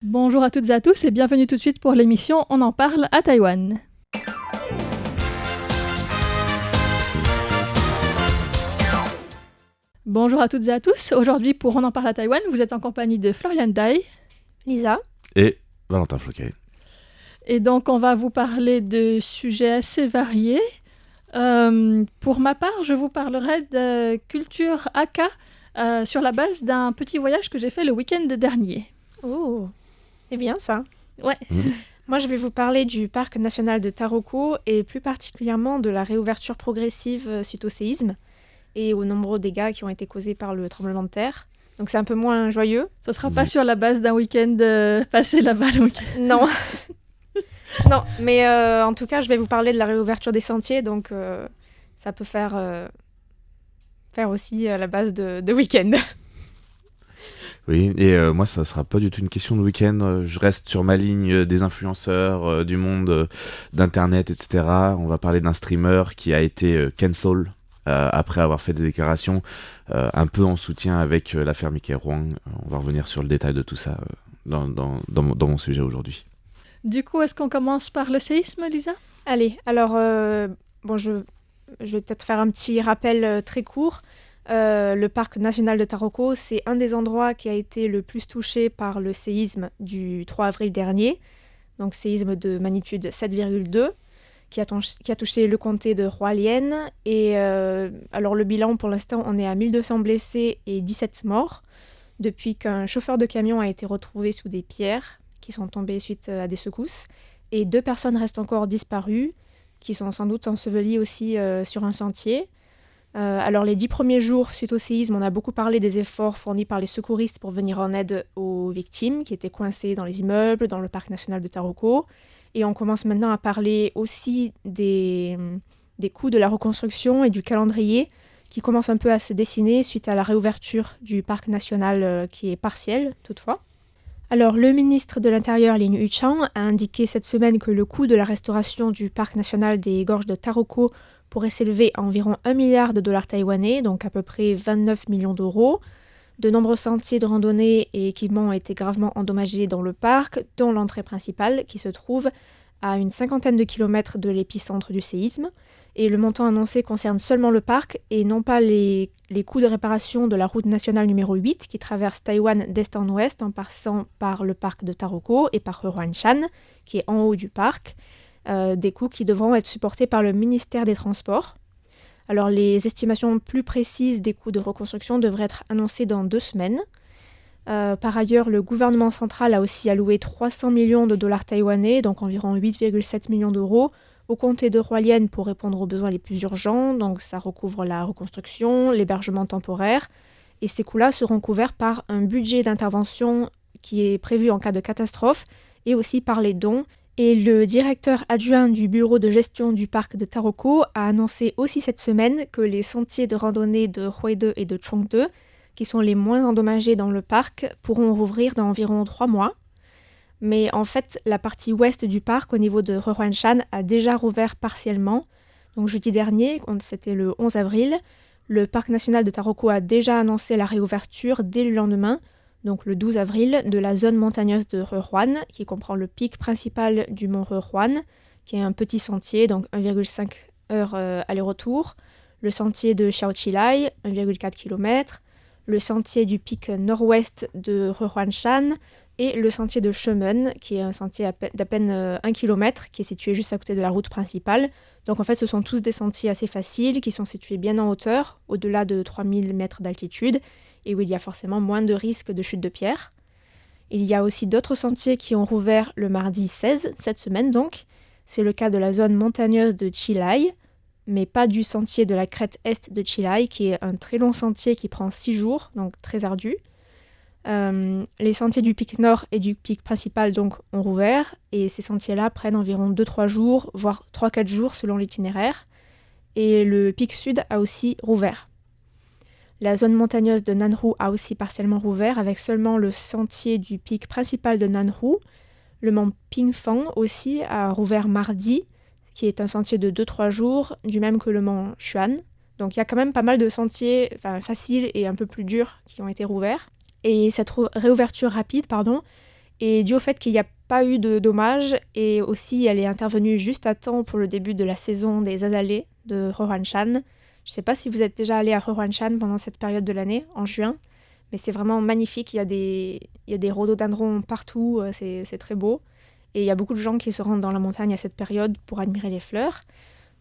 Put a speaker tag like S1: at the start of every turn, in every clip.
S1: Bonjour à toutes et à tous et bienvenue tout de suite pour l'émission On en parle à Taïwan. Bonjour à toutes et à tous. Aujourd'hui pour On en parle à Taïwan, vous êtes en compagnie de Florian Dai,
S2: Lisa.
S3: Et Valentin Floquet.
S1: Et donc on va vous parler de sujets assez variés. Pour ma part, je vous parlerai de culture Hakka sur la base d'un petit voyage que j'ai fait le week-end dernier.
S2: Oh, c'est bien ça.
S1: Ouais.
S2: Moi, je vais vous parler du parc national de Taroko et plus particulièrement de la réouverture progressive suite au séisme et aux nombreux dégâts qui ont été causés par le tremblement de terre. Donc c'est un peu moins joyeux.
S1: Ce sera pas sur la base d'un week-end passé là-bas le week-end.
S2: Non. Non, mais en tout cas, je vais vous parler de la réouverture des sentiers, donc ça peut faire aussi la base de week-end.
S3: Oui, et moi, ça sera pas du tout une question de week-end. Je reste sur ma ligne des influenceurs, du monde d'Internet, etc. On va parler d'un streamer qui a été cancel après avoir fait des déclarations un peu en soutien avec l'affaire Mickey Huang. On va revenir sur le détail de tout ça dans mon sujet aujourd'hui.
S1: Du coup, est-ce qu'on commence par le séisme, Lisa ?
S2: Allez, alors, je vais peut-être faire un petit rappel très court. Le parc national de Taroko, c'est un des endroits qui a été le plus touché par le séisme du 3 avril dernier, donc séisme de magnitude 7,2, qui a touché le comté de Hualien. Et alors le bilan, pour l'instant, on est à 1200 blessés et 17 morts, depuis qu'un chauffeur de camion a été retrouvé sous des pierres qui sont tombées suite à des secousses. Et 2 personnes restent encore disparues, qui sont sans doute ensevelies aussi sur un sentier. Alors les 10 premiers jours suite au séisme, on a beaucoup parlé des efforts fournis par les secouristes pour venir en aide aux victimes qui étaient coincées dans les immeubles, dans le parc national de Taroko. Et on commence maintenant à parler aussi des coûts de la reconstruction et du calendrier qui commencent un peu à se dessiner suite à la réouverture du parc national qui est partielle toutefois. Alors, le ministre de l'Intérieur, Lin Yuchang, a indiqué cette semaine que le coût de la restauration du parc national des gorges de Taroko pourrait s'élever à environ 1 milliard de dollars taïwanais, donc à peu près 29 millions d'euros. De nombreux sentiers de randonnée et équipements ont été gravement endommagés dans le parc, dont l'entrée principale, qui se trouve à une 50aine de kilomètres de l'épicentre du séisme. Et le montant annoncé concerne seulement le parc et non pas les coûts de réparation de la route nationale numéro 8 qui traverse Taïwan d'est en ouest en passant par le parc de Taroko et par Huangshan, qui est en haut du parc, des coûts qui devront être supportés par le ministère des Transports. Alors les estimations plus précises des coûts de reconstruction devraient être annoncées dans 2 semaines. Par ailleurs, le gouvernement central a aussi alloué 300 millions de dollars taïwanais, donc environ 8,7 millions d'euros, au comté de Hualien pour répondre aux besoins les plus urgents, donc ça recouvre la reconstruction, l'hébergement temporaire, et ces coûts-là seront couverts par un budget d'intervention qui est prévu en cas de catastrophe, et aussi par les dons. Et le directeur adjoint du bureau de gestion du parc de Taroko a annoncé aussi cette semaine que les sentiers de randonnée de Huaide et de Chongde, qui sont les moins endommagés dans le parc, pourront rouvrir dans environ 3 mois. Mais en fait, la partie ouest du parc, au niveau de Huangshan, a déjà rouvert partiellement. Donc jeudi dernier, c'était le 11 avril, le parc national de Taroko a déjà annoncé la réouverture dès le lendemain, donc le 12 avril, de la zone montagneuse de Hehuan, qui comprend le pic principal du mont Hehuan, qui est un petit sentier, donc 1,5 heures aller-retour, le sentier de Xiaoqilai, 1,4 km, le sentier du pic nord-ouest de Huangshan, et le sentier de Shemen, qui est un sentier d'à peine 1 km, qui est situé juste à côté de la route principale. Donc en fait, ce sont tous des sentiers assez faciles, qui sont situés bien en hauteur, au-delà de 3000 mètres d'altitude, et où il y a forcément moins de risques de chute de pierre. Il y a aussi d'autres sentiers qui ont rouvert le mardi 16, cette semaine donc. C'est le cas de la zone montagneuse de Chilai, mais pas du sentier de la crête est de Chilai, qui est un très long sentier qui prend 6 jours, donc très ardu. Les sentiers du pic nord et du pic principal donc ont rouvert, et ces sentiers-là prennent environ 2-3 jours, voire 3-4 jours selon l'itinéraire. Et le pic sud a aussi rouvert. La zone montagneuse de Nanhu a aussi partiellement rouvert, avec seulement le sentier du pic principal de Nanhu. Le mont Pingfang aussi a rouvert mardi, qui est un sentier de 2-3 jours, du même que le mont Xuan. Donc il y a quand même pas mal de sentiers faciles et un peu plus durs qui ont été rouverts. Et cette réouverture rapide Et dû au fait qu'il n'y a pas eu de dommages, et aussi elle est intervenue juste à temps pour le début de la saison des azalées de Rorangshan. Je ne sais pas si vous êtes déjà allé à Rorangshan pendant cette période de l'année, en juin, mais c'est vraiment magnifique. Il y a des rhododendrons partout, c'est très beau. Et il y a beaucoup de gens qui se rendent dans la montagne à cette période pour admirer les fleurs,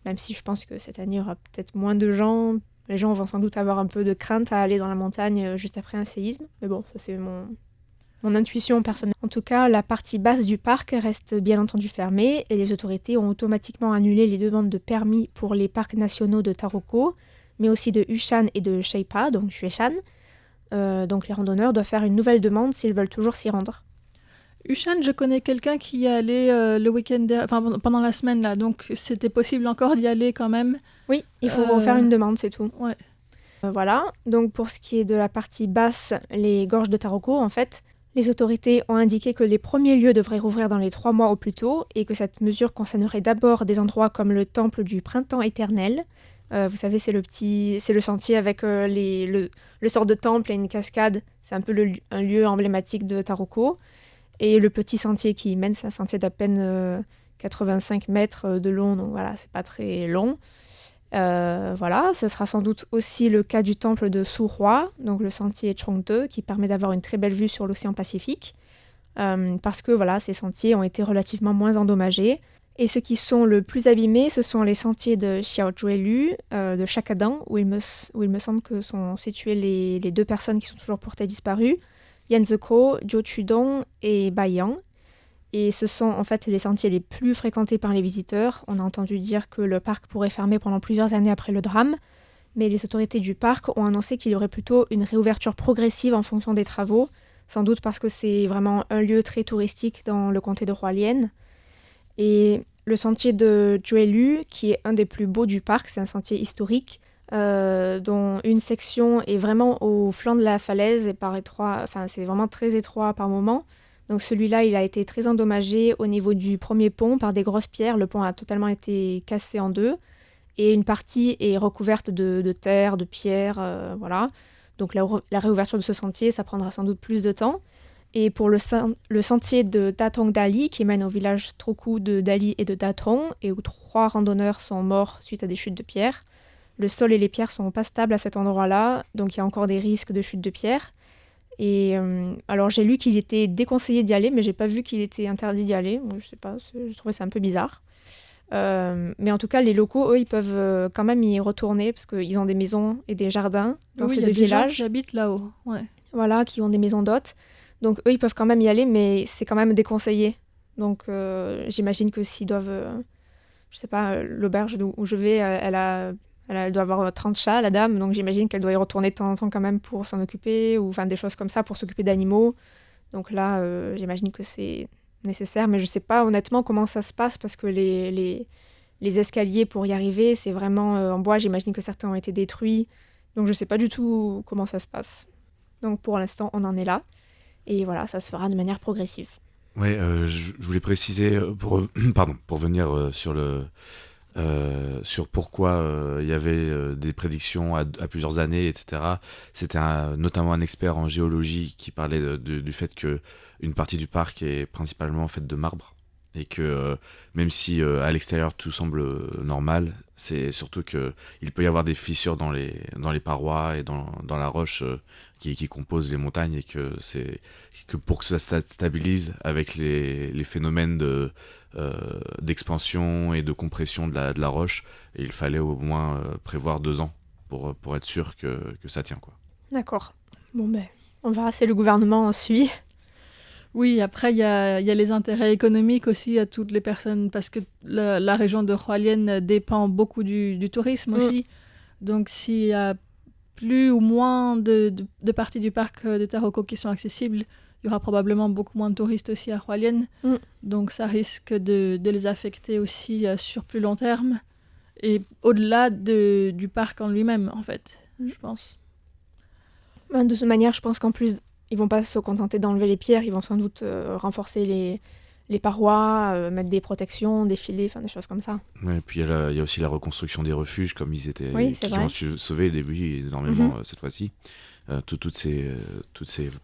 S2: même si je pense que cette année, il y aura peut-être moins de gens. Les gens vont sans doute avoir un peu de crainte à aller dans la montagne juste après un séisme. Mais bon, ça c'est mon intuition personnelle. En tout cas, la partie basse du parc reste bien entendu fermée et les autorités ont automatiquement annulé les demandes de permis pour les parcs nationaux de Taroko, mais aussi de Ushan et de Sheipa, donc Shueishan. Donc les randonneurs doivent faire une nouvelle demande s'ils veulent toujours s'y rendre.
S1: Ushan, je connais quelqu'un qui y est allé le week-end, pendant la semaine là, donc c'était possible encore d'y aller quand même.
S2: Oui, il faut faire une demande, c'est tout.
S1: Ouais.
S2: Voilà, donc pour ce qui est de la partie basse, les gorges de Taroko, en fait, les autorités ont indiqué que les premiers lieux devraient rouvrir dans les 3 mois au plus tôt et que cette mesure concernerait d'abord des endroits comme le temple du printemps éternel. Vous savez, c'est le sentier avec le sort de temple et une cascade. C'est un peu un lieu emblématique de Taroko. Et le petit sentier qui y mène, c'est un sentier d'à peine 85 mètres de long, donc voilà, c'est pas très long. Voilà, ce sera sans doute aussi le cas du temple de Suroi, donc le sentier Chongde, qui permet d'avoir une très belle vue sur l'océan Pacifique, parce que voilà, ces sentiers ont été relativement moins endommagés. Et ceux qui sont le plus abîmés, ce sont les sentiers de Xiaojuelu, de Shakadan, où il me semble que sont situées les 2 personnes qui sont toujours portées disparues, Yanzeko, Jiuqudong et Baiyang. Et ce sont en fait les sentiers les plus fréquentés par les visiteurs. On a entendu dire que le parc pourrait fermer pendant plusieurs années après le drame, mais les autorités du parc ont annoncé qu'il y aurait plutôt une réouverture progressive en fonction des travaux, sans doute parce que c'est vraiment un lieu très touristique dans le comté de Hualien. Et le sentier de Juelu, qui est un des plus beaux du parc, c'est un sentier historique, dont une section est vraiment au flanc de la falaise et c'est vraiment très étroit par moment. Donc celui-là, il a été très endommagé au niveau du premier pont par des grosses pierres. Le pont a totalement été cassé en 2 et une partie est recouverte de terre, de pierres, voilà. Donc la réouverture de ce sentier, ça prendra sans doute plus de temps. Et pour le sentier de Datong Dali, qui mène au village Troku de Dali et de Datong, et où 3 randonneurs sont morts suite à des chutes de pierres, le sol et les pierres sont pas stables à cet endroit-là, donc il y a encore des risques de chute de pierres. Et alors j'ai lu qu'il était déconseillé d'y aller, mais j'ai pas vu qu'il était interdit d'y aller. Bon, je sais pas, je trouvais ça un peu bizarre. Mais en tout cas, les locaux, eux, ils peuvent quand même y retourner parce qu'ils ont des maisons et des jardins dans ces 2
S1: Oui, il y a des gens
S2: villages.
S1: qui habitent là-haut. Ouais.
S2: Voilà, qui ont des maisons d'hôtes. Donc eux, ils peuvent quand même y aller, mais c'est quand même déconseillé. Donc j'imagine que s'ils doivent, je sais pas, l'auberge où je vais, elle doit avoir 30 chats, la dame, donc j'imagine qu'elle doit y retourner de temps en temps quand même pour s'en occuper, ou enfin des choses comme ça, pour s'occuper d'animaux. Donc là, j'imagine que c'est nécessaire, mais je sais pas honnêtement comment ça se passe, parce que les escaliers pour y arriver, c'est vraiment en bois, j'imagine que certains ont été détruits, donc je sais pas du tout comment ça se passe. Donc pour l'instant, on en est là, et voilà, ça se fera de manière progressive.
S3: Ouais, je voulais préciser pour venir sur pourquoi il y avait des prédictions à plusieurs années, etc. C'était notamment un expert en géologie qui parlait du fait que une partie du parc est principalement faite de marbre et que même si à l'extérieur tout semble normal, c'est surtout que il peut y avoir des fissures dans les parois et dans la roche qui composent les montagnes, et que pour que ça stabilise avec les phénomènes d'expansion et de compression de la roche, et il fallait au moins prévoir 2 ans pour être sûr que ça tient, quoi.
S2: D'accord. Bon ben, on verra si le gouvernement suit.
S1: Oui, après, il y a les intérêts économiques aussi à toutes les personnes, parce que la région de Hualien dépend beaucoup du tourisme aussi. Donc, s'il y a plus ou moins de parties du parc de Taroko qui sont accessibles, il y aura probablement beaucoup moins de touristes aussi à Hualien. Donc, ça risque de les affecter aussi sur plus long terme, et au-delà du parc en lui-même, en fait, je pense.
S2: De toute manière, je pense qu'en plus, ils vont pas se contenter d'enlever les pierres, ils vont sans doute renforcer les parois, mettre des protections, des filets, enfin des choses comme ça.
S3: Ouais, et puis il y a aussi la reconstruction des refuges, comme ils étaient,
S2: Oui, c'est
S3: qui
S2: vrai.
S3: ont sauvé au début énormément cette fois-ci. Toutes ces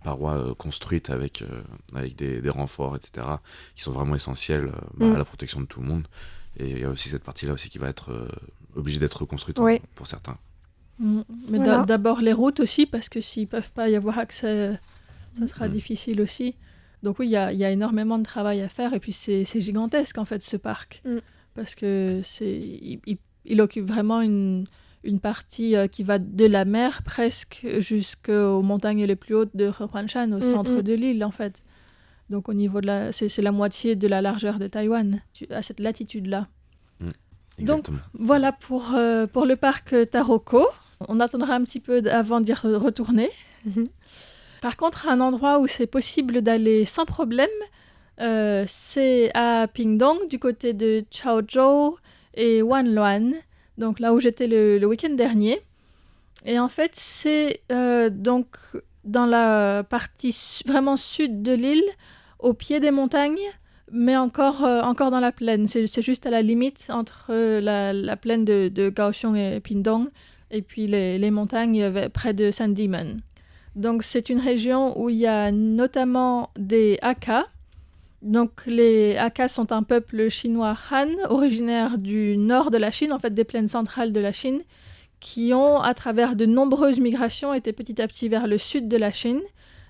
S3: parois construites avec des renforts, etc., qui sont vraiment essentielles à la protection de tout le monde. Et il y a aussi cette partie-là aussi qui va être obligée d'être reconstruite pour certains.
S1: Mais
S2: Voilà.
S1: d'abord les routes aussi, parce que s'ils peuvent pas y avoir accès, ça sera difficile aussi. Donc oui, il y a énormément de travail à faire, et puis c'est gigantesque en fait ce parc, parce que il occupe vraiment une partie qui va de la mer presque jusqu'aux montagnes les plus hautes de Hehuanshan, au centre de l'île en fait. Donc au niveau de c'est la moitié de la largeur de Taïwan, à cette latitude-là.
S3: Exactement.
S1: Donc voilà pour le parc Taroko. On attendra un petit peu avant d'y retourner. Par contre, un endroit où c'est possible d'aller sans problème, c'est à Pingdong, du côté de Chaozhou et Wanluan, donc là où j'étais le week-end dernier. Et en fait, c'est donc dans la partie vraiment sud de l'île, au pied des montagnes, mais encore dans la plaine. C'est juste à la limite entre la plaine de Kaohsiung et Pingdong, et puis les montagnes près de Sandiman. Donc c'est une région où il y a notamment des Hakka. Donc les Hakka sont un peuple chinois Han, originaire du nord de la Chine, en fait des plaines centrales de la Chine, qui ont, à travers de nombreuses migrations, été petit à petit vers le sud de la Chine.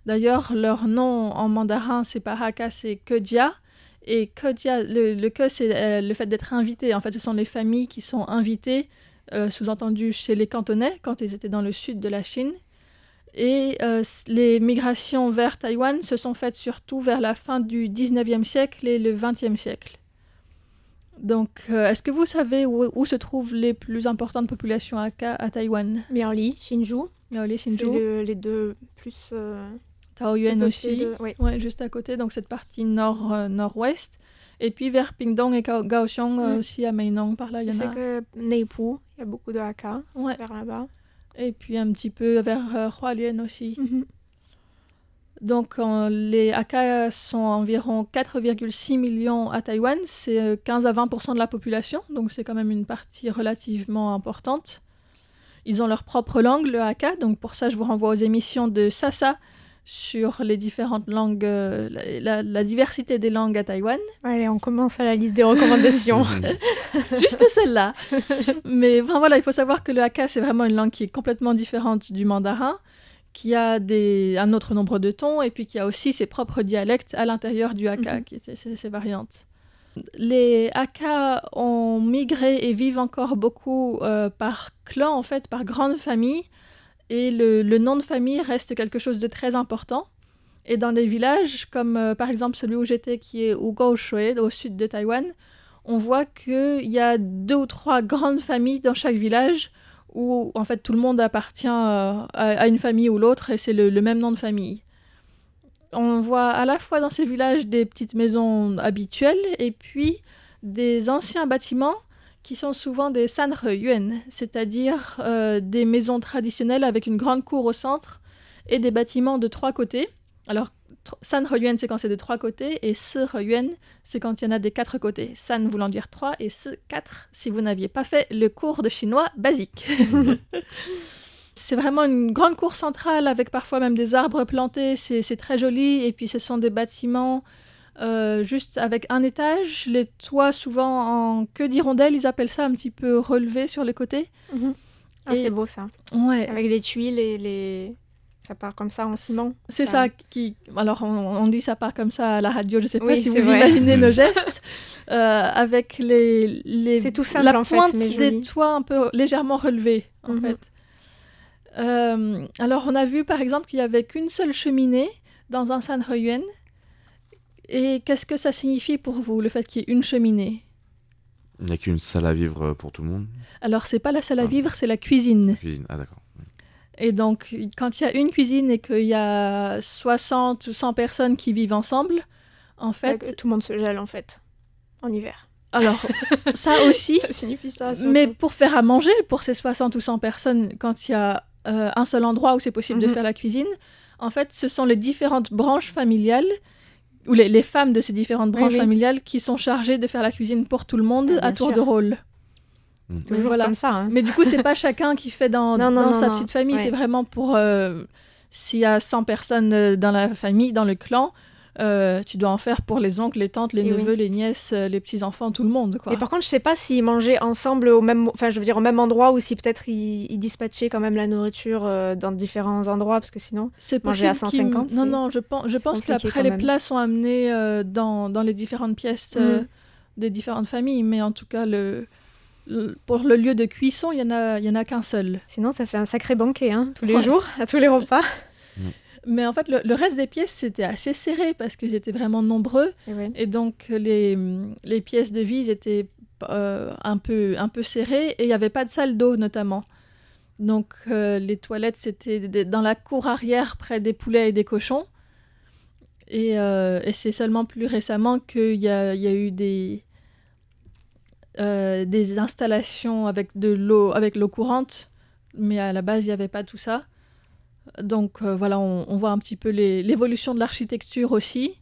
S1: D'ailleurs, leur nom en mandarin, c'est pas Hakka, c'est Kejia. Et Kejia, le Ke, c'est le fait d'être invité. En fait, ce sont les familles qui sont invitées, sous-entendu chez les Cantonais, quand ils étaient dans le sud de la Chine. Et les migrations vers Taïwan se sont faites surtout vers la fin du 19e siècle et le 20e siècle. Donc, est-ce que vous savez où se trouvent les plus importantes populations Hakka à Taïwan?
S2: Miaoli, Hsinchu.
S1: Miaoli, Hsinchu.
S2: C'est les deux plus...
S1: Taoyuan aussi,
S2: Oui.
S1: Ouais, juste à côté, donc cette partie nord-ouest. Et puis vers Pingdong et Kaohsiung aussi, à Meinong, par là, il y en
S2: C'est
S1: a.
S2: que Neipu, il y a beaucoup de Hakka
S1: Ouais.
S2: vers là-bas.
S1: Et puis un petit peu vers Hualien aussi. Donc les Hakka sont environ 4,6 millions à Taïwan, c'est 15 à 20% de la population, donc c'est quand même une partie relativement importante. Ils ont leur propre langue, le Hakka, donc pour ça je vous renvoie aux émissions de Sasa sur les différentes langues, la diversité des langues à Taïwan.
S2: Allez, on commence à la liste des recommandations.
S1: Juste celle-là. Mais enfin, voilà, il faut savoir que le Hakka, c'est vraiment une langue qui est complètement différente du mandarin, qui a un autre nombre de tons, et puis qui a aussi ses propres dialectes à l'intérieur du Hakka, ces variantes. Les Hakka ont migré et vivent encore beaucoup par clan, en fait, par grande famille, et le nom de famille reste quelque chose de très important. Et dans des villages, comme par exemple celui où j'étais, qui est Ugao-shui, au sud de Taïwan, on voit qu'il y a 2 ou 3 grandes familles dans chaque village, où en fait tout le monde appartient à une famille ou l'autre, et c'est le même nom de famille. On voit à la fois dans ces villages des petites maisons habituelles, et puis des anciens bâtiments qui sont souvent des sanreyuan, c'est-à-dire des maisons traditionnelles avec une grande cour au centre et des bâtiments de 3 côtés. Alors, sanreyuan, c'est quand c'est de 3 côtés, et sereyuan, c'est quand il y en a des 4 côtés. San voulant dire 3 et se 4 si vous n'aviez pas fait le cours de chinois basique. C'est vraiment une grande cour centrale avec parfois même des arbres plantés, c'est très joli, et puis ce sont des bâtiments juste avec un étage, les toits souvent en queue d'hirondelle, ils appellent ça, un petit peu relevé sur les côtés.
S2: Ah, c'est beau ça.
S1: Ouais.
S2: Avec les tuiles et les... Ça part comme ça en ciment.
S1: C'est ça qui... Alors, on dit ça part comme ça à la radio, je sais pas
S2: Oui,
S1: si
S2: c'est
S1: vous
S2: vrai.
S1: imaginez nos gestes. Avec les...
S2: C'est tout simple,
S1: la
S2: en fait,
S1: pointe
S2: mais joli.
S1: des toits un peu légèrement relevée, en fait. Alors, on a vu, par exemple, qu'il n'y avait qu'une seule cheminée dans un sanreyuan. Et qu'est-ce que ça signifie pour vous, le fait qu'il y ait une cheminée?
S3: Il n'y a qu'une salle à vivre pour tout le monde.
S1: Alors, c'est pas la salle à vivre, c'est la cuisine.
S3: Cuisine, ah d'accord.
S1: Et donc, quand il y a une cuisine et qu'il y a 60 ou 100 personnes qui vivent ensemble, en fait...
S2: Tout le monde se gèle, en fait, en hiver.
S1: Alors, ça aussi,
S2: Ça signifie ça,
S1: mais pour faire à manger pour ces 60 ou 100 personnes, quand il y a un seul endroit où c'est possible de faire la cuisine, en fait, ce sont les différentes branches familiales ou les femmes de ces différentes branches
S2: oui.
S1: familiales qui sont chargées de faire la cuisine pour tout le monde
S2: Ah, bien
S1: à tour
S2: sûr.
S1: de rôle.
S2: Toujours
S1: Voilà.
S2: comme ça. Hein.
S1: Mais du coup, c'est pas chacun qui fait dans sa petite famille,
S2: Ouais.
S1: c'est vraiment pour s'il y a 100 personnes dans la famille, dans le clan, tu dois en faire pour les oncles, les tantes, les
S2: Et
S1: neveux, les nièces, les petits-enfants, tout le monde, quoi.
S2: Et par contre, je sais pas s'ils mangeaient ensemble au même endroit ou si peut-être ils dispatchaient quand même la nourriture dans différents endroits parce que sinon.
S1: C'est
S2: manger
S1: possible
S2: à 150,
S1: Non,
S2: c'est-
S1: non, je pense
S2: compliqué
S1: qu'après
S2: quand
S1: les
S2: même.
S1: plats sont amenés dans les différentes pièces des différentes familles, mais en tout cas, pour le lieu de cuisson, il y en a qu'un seul.
S2: Sinon, ça fait un sacré banquet hein, tous les
S1: Ouais.
S2: jours, à tous les repas.
S1: Mais en fait, le reste des pièces, c'était assez serré parce qu'ils étaient vraiment nombreux.
S2: Et ouais.
S1: Et donc, les pièces de vie étaient un peu serrées et il n'y avait pas de salle d'eau, notamment. Donc, les toilettes, c'était dans la cour arrière, près des poulets et des cochons. Et c'est seulement plus récemment qu'il y a eu des installations avec l'eau courante. Mais à la base, il n'y avait pas tout ça. Donc voilà, on voit un petit peu l'évolution de l'architecture aussi.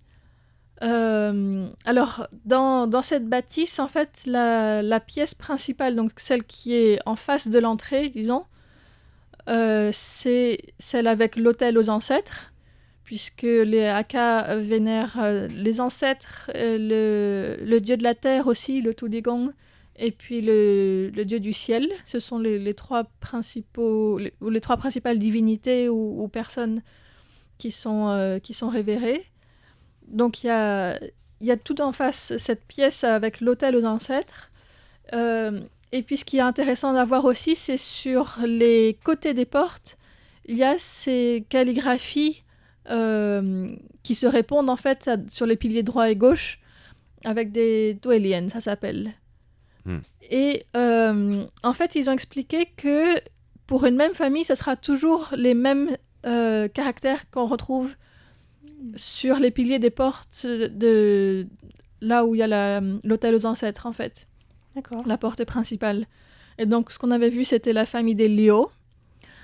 S1: Alors, dans cette bâtisse, en fait, la pièce principale, donc celle qui est en face de l'entrée, disons, c'est celle avec l'autel aux ancêtres, puisque les Hakka vénèrent les ancêtres, le dieu de la terre aussi, le Tudigong, et puis le dieu du ciel. Ce sont les trois principales divinités ou personnes qui sont révérées. Donc il y a tout en face cette pièce avec l'autel aux ancêtres. Et puis ce qui est intéressant à voir aussi, c'est sur les côtés des portes, il y a ces calligraphies qui se répondent en fait sur les piliers droit et gauche avec des dueliens, ça s'appelle. Et en fait, ils ont expliqué que pour une même famille, ce sera toujours les mêmes caractères qu'on retrouve sur les piliers des portes de là où il y a l'autel aux ancêtres, en fait.
S2: D'accord.
S1: La porte principale. Et donc, ce qu'on avait vu, c'était la famille des Liu.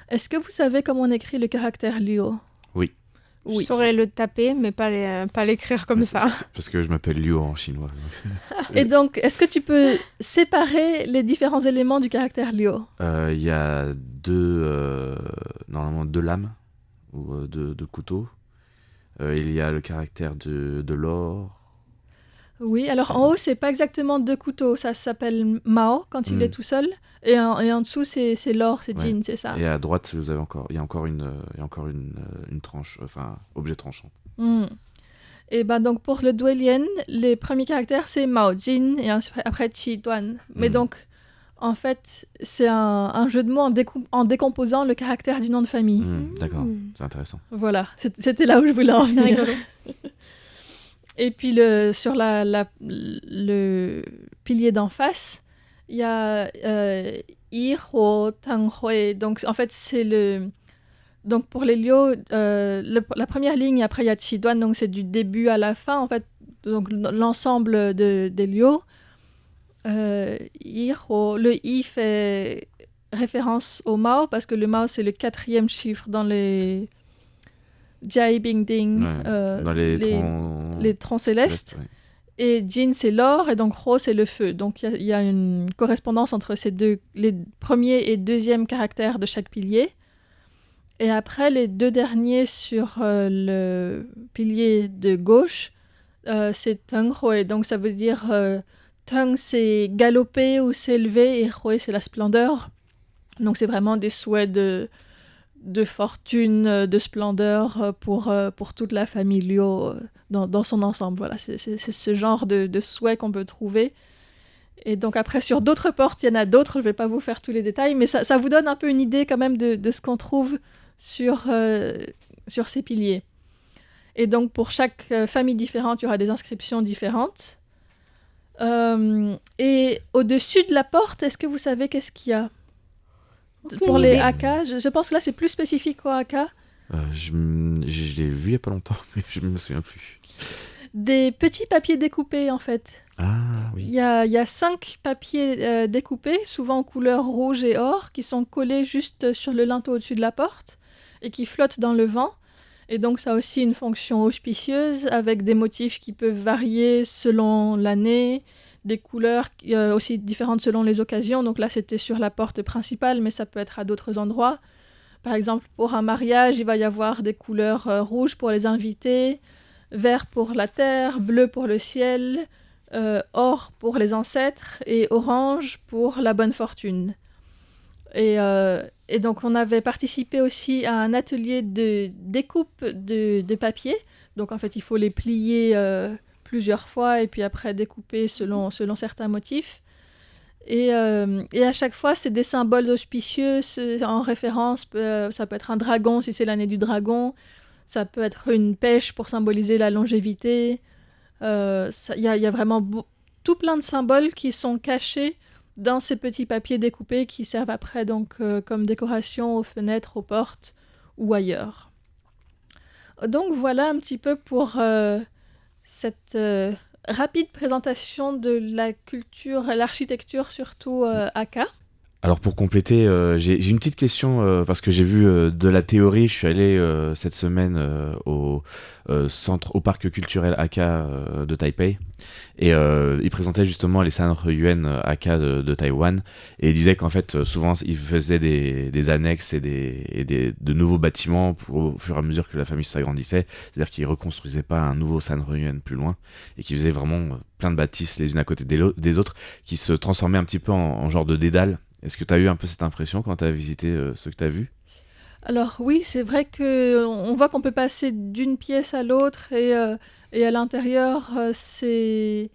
S1: Est-ce que vous savez comment on écrit le caractère Liu?
S3: Oui.
S2: Je saurais le taper, mais pas l'écrire comme ça.
S3: C'est parce que je m'appelle Liu en chinois.
S1: Et donc, est-ce que tu peux séparer les différents éléments du caractère Liu?
S3: Il y a normalement deux lames ou deux couteaux. Il y a le caractère de l'or.
S1: Oui, alors en haut, c'est pas exactement deux couteaux. Ça s'appelle Mao quand il est tout seul. Et en dessous, c'est l'or, c'est Jin, c'est ça.
S3: Et à droite, il y a encore une tranche, enfin, objet tranchant.
S1: Et ben donc pour le duelien, les premiers caractères, c'est Mao, Jin, et après Qi, Duan. Mais donc, en fait, c'est un jeu de mots en décomposant le caractère du nom de famille.
S3: D'accord, c'est intéressant.
S1: Voilà, c'était là où je voulais en venir.
S2: Rigolo.
S1: Et puis sur le pilier d'en face, il y a Yi, Ho, Tang, Hui. Donc en fait, donc pour les Liu, la première ligne, après il y a Qi Duan, donc c'est du début à la fin, en fait, donc l'ensemble des Liu. Yi, Ho, le I fait référence au Mao, parce que le Mao, c'est le 4e chiffre dans les Jai Bing Ding,
S3: dans
S1: les troncs célestes.
S3: Ouais.
S1: Et Jin, c'est l'or, et donc Ho, c'est le feu. Donc il y a une correspondance entre les premiers et deuxièmes caractères de chaque pilier. Et après, les deux derniers sur le pilier de gauche, c'est Teng Hui. Donc ça veut dire Teng, c'est galoper ou s'élever, et Hui, c'est la splendeur. Donc c'est vraiment des souhaits de fortune, de splendeur pour toute la famille Liu dans son ensemble. Voilà, c'est ce genre de souhait qu'on peut trouver. Et donc après, sur d'autres portes, il y en a d'autres, je ne vais pas vous faire tous les détails, mais ça vous donne un peu une idée quand même de ce qu'on trouve sur ces piliers. Et donc pour chaque famille différente, il y aura des inscriptions différentes. Et au-dessus de la porte, est-ce que vous savez qu'est-ce qu'il y a? Pour les Hakka, je pense que là c'est plus spécifique aux Hakka.
S3: Je l'ai vu il n'y a pas longtemps, mais je ne me souviens plus.
S1: Des petits papiers découpés en fait.
S3: Ah oui.
S1: Il y a 5 papiers découpés, souvent en couleur rouge et or, qui sont collés juste sur le linteau au-dessus de la porte et qui flottent dans le vent. Et donc, ça a aussi une fonction auspicieuse avec des motifs qui peuvent varier selon l'année, des couleurs aussi différentes selon les occasions. Donc là, c'était sur la porte principale, mais ça peut être à d'autres endroits. Par exemple, pour un mariage, il va y avoir des couleurs rouges pour les invités, vert pour la terre, bleu pour le ciel, or pour les ancêtres et orange pour la bonne fortune. Et donc, on avait participé aussi à un atelier de découpe de papier. Donc, en fait, il faut les plier plusieurs fois et puis après découper selon certains motifs. Et à chaque fois, c'est des symboles auspicieux en référence. Ça peut être un dragon si c'est l'année du dragon. Ça peut être une pêche pour symboliser la longévité. Il y a vraiment tout plein de symboles qui sont cachés dans ces petits papiers découpés qui servent après donc, comme décoration aux fenêtres, aux portes ou ailleurs. Donc voilà un petit peu pour cette rapide présentation de la culture et l'architecture, surtout Aka.
S3: Alors pour compléter, j'ai une petite question parce que j'ai vu de la théorie. Je suis allé cette semaine au parc culturel Aka de Taipei et il présentait justement les Sanryuan Aka de Taïwan et il disait qu'en fait souvent ils faisaient des annexes et de nouveaux bâtiments au fur et à mesure que la famille s'agrandissait. C'est-à-dire qu'ils reconstruisaient pas un nouveau Sanryuan plus loin et qu'ils faisaient vraiment plein de bâtisses les unes à côté des autres qui se transformaient un petit peu en genre de dédale. Est-ce que tu as eu un peu cette impression quand tu as visité ce que tu as vu ?
S1: Alors oui, c'est vrai qu'on voit qu'on peut passer d'une pièce à l'autre et à l'intérieur, il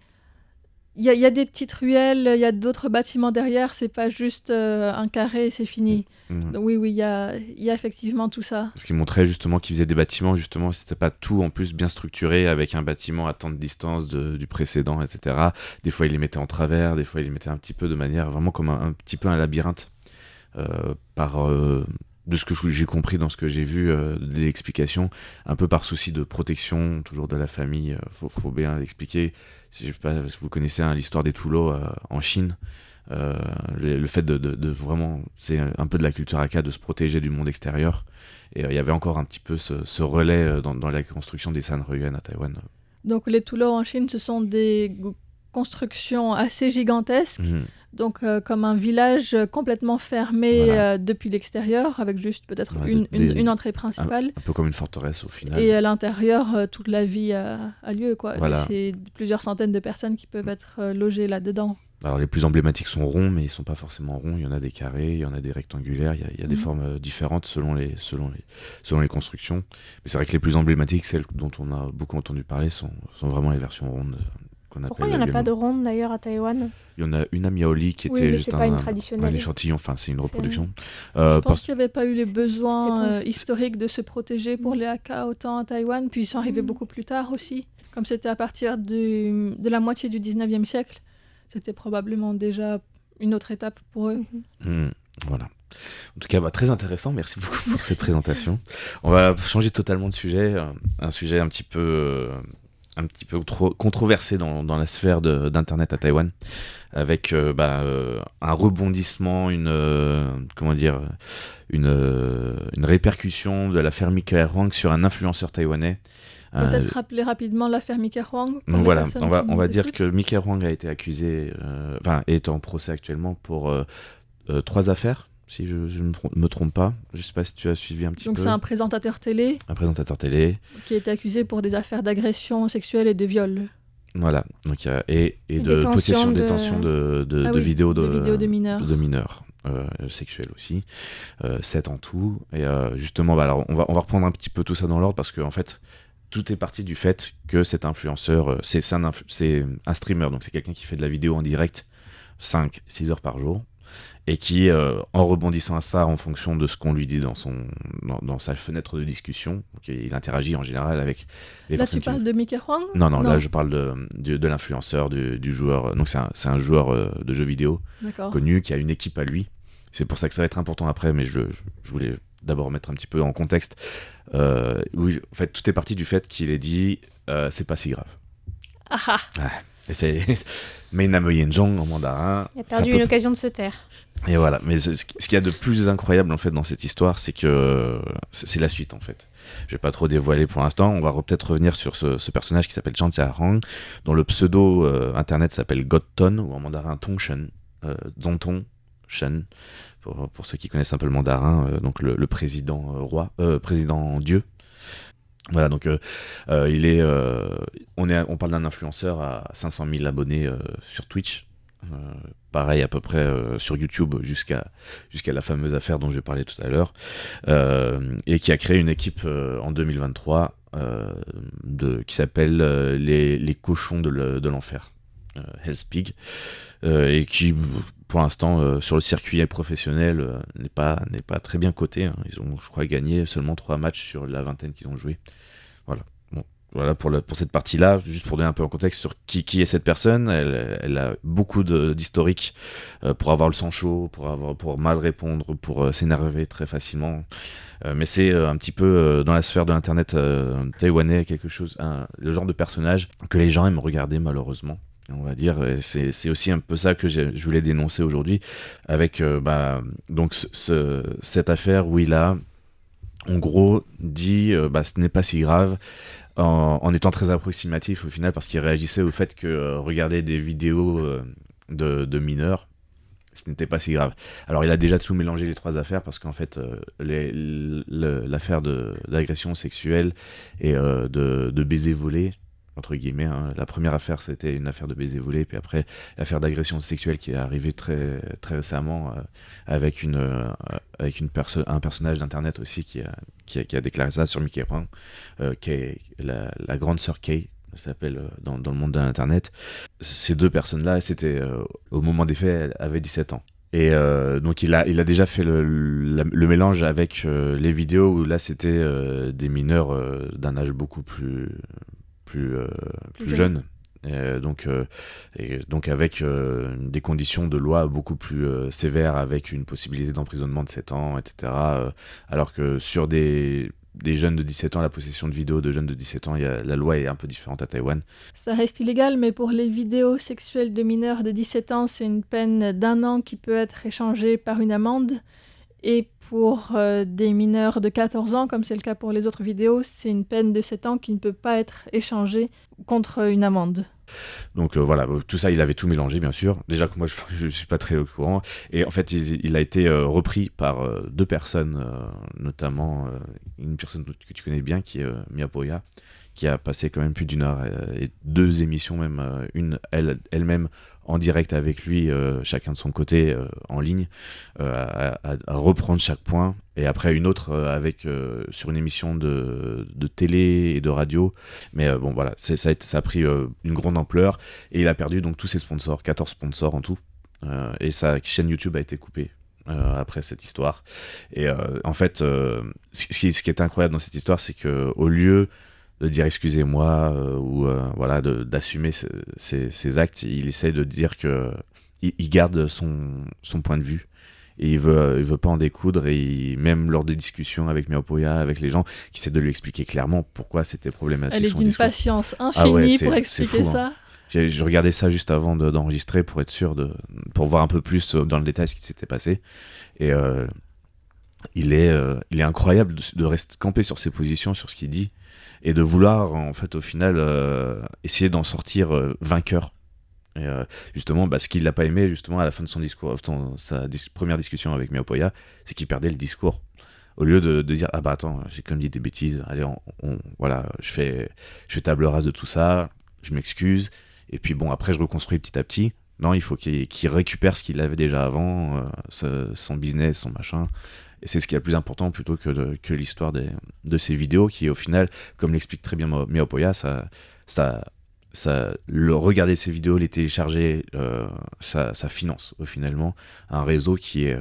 S1: y a des petites ruelles, il y a d'autres bâtiments derrière, c'est pas juste un carré et c'est fini. Donc, oui, il y a effectivement tout ça.
S3: Parce qu'ils montraient justement qu'ils faisaient des bâtiments, justement, c'était pas tout en plus bien structuré avec un bâtiment à tant de distance du précédent, etc. Des fois, ils les mettaient en travers, des fois, ils les mettaient un petit peu de manière vraiment comme un petit peu un labyrinthe. De ce que j'ai compris dans ce que j'ai vu, des explications, un peu par souci de protection, toujours de la famille, faut bien l'expliquer. Je sais pas si vous connaissez l'histoire des Tulo en Chine. Le fait de vraiment, c'est un peu de la culture Aka de se protéger du monde extérieur. Et il y avait encore un petit peu ce relais dans la construction des Sanryuan à Taïwan.
S1: Donc les Tulo en Chine, ce sont des constructions assez gigantesques. Donc comme un village complètement fermé depuis l'extérieur, avec juste peut-être une entrée principale.
S3: Un peu comme une forteresse au final.
S1: Et à l'intérieur, toute la vie a lieu, quoi.
S3: Voilà.
S1: C'est plusieurs centaines de personnes qui peuvent être logées là-dedans. Alors
S3: les plus emblématiques sont ronds, mais ils ne sont pas forcément ronds. Il y en a des carrés, il y en a des rectangulaires, il y a des formes différentes selon les constructions. Mais c'est vrai que les plus emblématiques, celles dont on a beaucoup entendu parler, sont vraiment les versions rondes.
S2: Pourquoi il n'y en a pas de ronde d'ailleurs à Taïwan ?
S3: Il y en a une à Miaoli qui était juste un échantillon, enfin c'est une reproduction.
S1: Je pense qu'il n'y avait pas eu les besoins historiques de se protéger pour les Aka autant à Taïwan, puis ils sont arrivés beaucoup plus tard aussi. Comme c'était à partir de la moitié du 19e siècle, c'était probablement déjà une autre étape pour eux.
S3: Voilà. En tout cas, très intéressant. Merci beaucoup pour cette présentation. On va changer totalement de sujet. Un sujet un petit peu trop controversé dans la sphère d'Internet à Taïwan, avec un rebondissement, une répercussion de l'affaire Michael Huang sur un influenceur taïwanais.
S1: Peut-être rappeler rapidement l'affaire Michael Huang.
S3: Donc voilà, on va dire que Michael Huang a été accusé, est en procès actuellement pour 3 affaires. Si je ne me trompe pas. Je ne sais pas si tu as suivi un petit peu.
S1: Donc c'est un présentateur télé.
S3: Un présentateur télé.
S1: Qui est accusé pour des affaires d'agression sexuelle et de viol.
S3: Voilà. Donc, et de détention de vidéos
S1: de mineurs.
S3: De mineurs sexuels aussi. 7 en tout. Et justement, alors, on va reprendre un petit peu tout ça dans l'ordre parce qu'en fait, tout est parti du fait que cet influenceur, c'est un streamer. Donc c'est quelqu'un qui fait de la vidéo en direct 5-6 heures par jour. Et qui, en rebondissant à ça, en fonction de ce qu'on lui dit dans sa fenêtre de discussion, donc il interagit en général avec les personnes.
S1: Là, tu parles de Michael Huang ?
S3: Non, là, je parle de l'influenceur, du joueur. Donc, c'est un joueur de jeux vidéo connu qui a une équipe à lui. C'est pour ça que ça va être important après, mais je voulais d'abord mettre un petit peu en contexte. Oui, en fait, tout est parti du fait qu'il ait dit c'est pas si grave.
S1: Ah.
S3: Mainam Yenjong en mandarin.
S2: Il a perdu une occasion de se taire.
S3: Et voilà, mais ce qu'il y a de plus incroyable en fait dans cette histoire, c'est que c'est la suite en fait. Je vais pas trop dévoiler pour l'instant, on va peut-être revenir sur ce personnage qui s'appelle Chan Hang, dont le pseudo internet s'appelle Godton, ou en mandarin Tongshen, Zontong Shen, pour ceux qui connaissent un peu le mandarin, donc le président président Dieu. Voilà, donc on parle d'un influenceur à 500 000 abonnés sur Twitch. Pareil à peu près sur YouTube jusqu'à la fameuse affaire dont je vais parler tout à l'heure, et qui a créé une équipe en 2023 qui s'appelle les cochons de l'enfer, Hell's Pig, et qui pour l'instant sur le circuit professionnel n'est pas très bien coté, hein. Ils ont, je crois, gagné seulement 3 matchs sur la vingtaine qu'ils ont joué. Voilà pour cette partie-là, juste pour donner un peu en contexte sur qui est cette personne. Elle a beaucoup d'historique pour avoir le sang chaud, pour mal répondre, pour s'énerver très facilement. Mais c'est un petit peu dans la sphère de l'internet taïwanais le genre de personnage que les gens aiment regarder malheureusement. On va dire, c'est aussi un peu ça que je voulais dénoncer aujourd'hui avec donc cette affaire où il a en gros dit ce n'est pas si grave, en étant très approximatif au final, parce qu'il réagissait au fait que regarder des vidéos de mineurs, ce n'était pas si grave. Alors il a déjà tout mélangé les 3 affaires, parce qu'en fait l'affaire d'agression sexuelle et de baiser volé, entre guillemets, hein. La première affaire c'était une affaire de baiser volé, puis après l'affaire d'agression sexuelle qui est arrivée très, très récemment avec un personnage d'internet aussi qui a déclaré ça sur Mickey Run, qui est la grande sœur Kay, ça s'appelle dans le monde de l'internet. Ces 2 personnes-là, c'était au moment des faits, elles avaient 17 ans. Et donc il a déjà fait le mélange avec les vidéos où là c'était des mineurs d'un âge beaucoup plus jeune. Donc avec des conditions de loi beaucoup plus sévères, avec une possibilité d'emprisonnement de 7 ans, etc. Alors que sur des jeunes de 17 ans, la possession de vidéos de jeunes de 17 ans, la loi est un peu différente à Taïwan.
S1: Ça reste illégal, mais pour les vidéos sexuelles de mineurs de 17 ans, c'est une peine d'1 an qui peut être échangée par une amende. Et pour des mineurs de 14 ans, comme c'est le cas pour les autres vidéos, c'est une peine de 7 ans qui ne peut pas être échangée contre une amende.
S3: Donc voilà, tout ça, il avait tout mélangé, bien sûr. Déjà que moi, je ne suis pas très au courant. Et en fait, il a été repris par 2 personnes, notamment une personne que tu connais bien, qui est Mia Poya, qui a passé quand même plus d'1 heure et 2 émissions même, une elle-même en direct avec lui, chacun de son côté, en ligne, à reprendre chaque point, et après une autre sur une émission de télé et de radio. Mais bon voilà, ça a pris une grande ampleur, et il a perdu donc tous ses sponsors, 14 sponsors en tout, et sa chaîne YouTube a été coupée après cette histoire. Et en fait, ce qui est incroyable dans cette histoire, c'est qu'au lieu de dire excusez-moi ou voilà, d'assumer ses actes, il essaie de dire que il garde son point de vue, et il veut pas en découdre, et même lors des discussions avec Miaopoya, avec les gens, qui essaient de lui expliquer clairement pourquoi c'était problématique.
S1: Elle est
S3: son
S1: d'une
S3: discours.
S1: patience infinie pour expliquer
S3: fou,
S1: ça.
S3: Hein. Je regardais ça juste avant d'enregistrer pour être sûr pour voir un peu plus dans le détail ce qui s'était passé, et il est incroyable de rester campé sur ses positions, sur ce qu'il dit, et de vouloir en fait au final essayer d'en sortir vainqueur. Et justement, ce qu'il n'a pas aimé justement à la fin de son discours, sa première discussion avec Miaopoya, c'est qu'il perdait le discours. Au lieu de dire ah bah attends, j'ai quand même dit des bêtises, allez voilà, je fais table rase de tout ça, je m'excuse, et puis bon après je reconstruis petit à petit. Non, il faut qu'il récupère ce qu'il avait déjà avant, son business, son machin. Et c'est ce qui est le plus important, plutôt que l'histoire de ces vidéos, qui au final, comme l'explique très bien Miaopoya, regarder ces vidéos, les télécharger, ça finance finalement un réseau qui est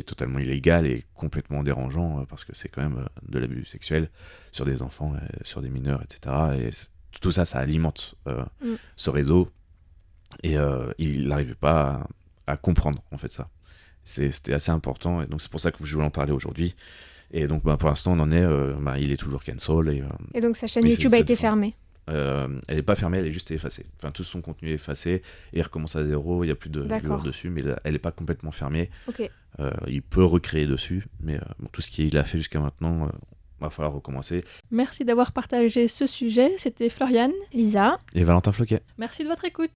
S3: totalement illégal et complètement dérangeant, parce que c'est quand même de l'abus sexuel sur des enfants, sur des mineurs, etc. Et tout ça, ça alimente ce réseau, et il n'arrivait pas à comprendre en fait ça. C'était assez important, et donc c'est pour ça que je voulais en parler aujourd'hui. Et donc pour l'instant on en est, il est toujours cancel,
S2: et donc sa chaîne YouTube a été fermée.
S3: elle n'est pas fermée, elle est juste effacée. Enfin, tout son contenu est effacé et il recommence à zéro, il n'y a plus de joueurs dessus, mais elle n'est pas complètement fermée.
S2: Ok.
S3: Il peut recréer dessus, mais tout ce qu'il a fait jusqu'à maintenant, va falloir recommencer.
S1: Merci d'avoir partagé ce sujet. C'était Floriane,
S2: Lisa
S3: Et Valentin Floquet.
S1: merci de votre écoute.